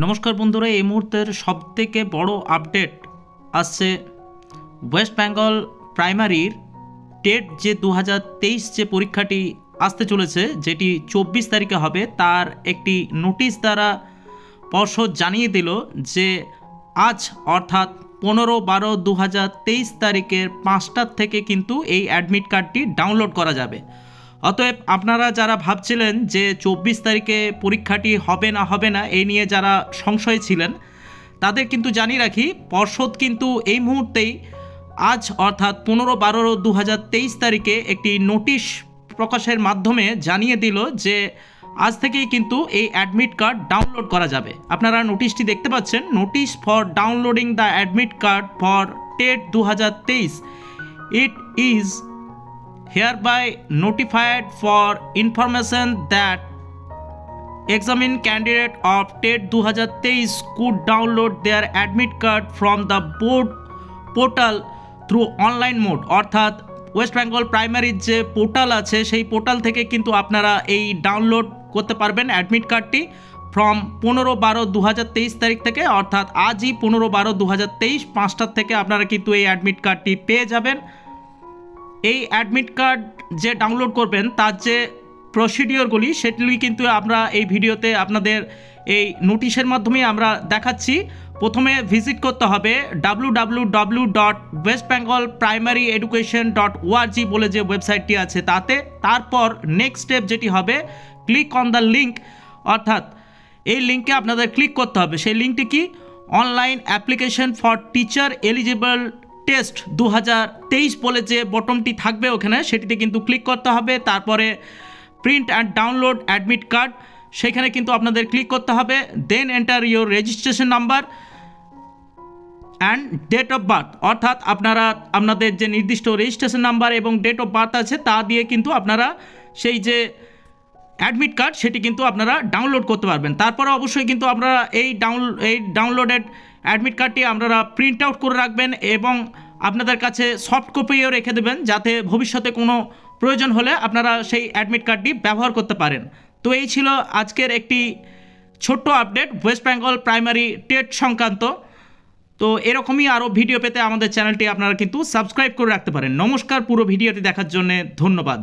নমস্কার বন্ধুরা, এই মুহূর্তের সবথেকে বড় আপডেট আসছে ওয়েস্ট বেঙ্গল প্রাইমারির টেট যে 2023 যে পরীক্ষাটি আসতে চলেছে, যেটি 24 তারিখে হবে, তার একটি নোটিশ দ্বারা পর্ষদ জানিয়ে দিল যে আজ অর্থাৎ 15/12/2023 তারিখের 5টার থেকে কিন্তু এই অ্যাডমিট কার্ডটি ডাউনলোড করা যাবে। অতএব আপনারা যারা ভাবছিলেন যে 24 তারিখে পরীক্ষাটি হবে না এই নিয়ে যারা সংশয় ছিলেন, তাদের কিন্তু জানিয়ে রাখি, পর্ষদ কিন্তু এই মুহূর্তেই আজ অর্থাৎ 15/12/2023 তারিখে একটি নোটিশ প্রকাশের মাধ্যমে জানিয়ে দিল যে আজ থেকেই কিন্তু এই অ্যাডমিট কার্ড ডাউনলোড করা যাবে। আপনারা নোটিশটি দেখতে পাচ্ছেন, notice for downloading the admit card for TET 2023, it is hereby notified for information that examined candidate of TET 2023 could download their admit card from the board portal through online mode। অর্থাৎ West Bengal প্রাইমারির যে portal আছে সেই portal থেকে কিন্তু আপনারা এই download করতে পারবেন অ্যাডমিট কার্ডটি ফ্রম 15/12/2023 তারিখ থেকে, অর্থাৎ আজই 15/12/2023 5টার থেকে আপনারা কিন্তু এই অ্যাডমিট কার্ডটি পেয়ে যাবেন। এই অ্যাডমিট কার্ড যে ডাউনলোড করবেন তার যে প্রসিডিওরগুলি সেগুলি কিন্তু আমরা এই ভিডিওতে আপনাদের এই নোটিশের মাধ্যমে আমরা দেখাচ্ছি। প্রথমে ভিজিট করতে হবে www.westbengalprimaryeducation.org বলে যে ওয়েবসাইটটি আছে তাতে। তারপর নেক্সট স্টেপ যেটি হবে, ক্লিক অন দ্য লিঙ্ক, অর্থাৎ এই লিঙ্কে আপনাদের ক্লিক করতে হবে। সেই লিঙ্কটি কি? Online application for teacher eligible test 2023 বলে যে বটনটি থাকবে ওখানে, সেটিতে কিন্তু ক্লিক করতে হবে। তারপরে print and download admit card, সেখানে কিন্তু আপনাদের ক্লিক করতে হবে। Then enter your registration number and date of birth, অর্থাৎ আপনাদের যে নির্দিষ্ট রেজিস্ট্রেশন নাম্বার এবং ডেট অফ বার্থ আছে তা দিয়ে কিন্তু আপনারা সেই যে অ্যাডমিট কার্ড সেটি কিন্তু আপনারা ডাউনলোড করতে পারবেন। তারপরে অবশ্যই কিন্তু আপনারা এই ডাউনলোডেড অ্যাডমিট কার্ডটি আপনারা প্রিন্ট আউট করে রাখবেন এবং আপনাদের কাছে সফট কপিও রেখে দেবেন, যাতে ভবিষ্যতে কোনো প্রয়োজন হলে আপনারা সেই অ্যাডমিট কার্ডটি ব্যবহার করতে পারেন। তো এই ছিল আজকের একটি ছোট্ট update West Bengal primary TET সংক্রান্ত। তো এরকমই আরও ভিডিও পেতে আমাদের চ্যানেলটি আপনারা কিন্তু সাবস্ক্রাইব করে রাখতে পারেন। নমস্কার, পুরো ভিডিওটি দেখার জন্য ধন্যবাদ।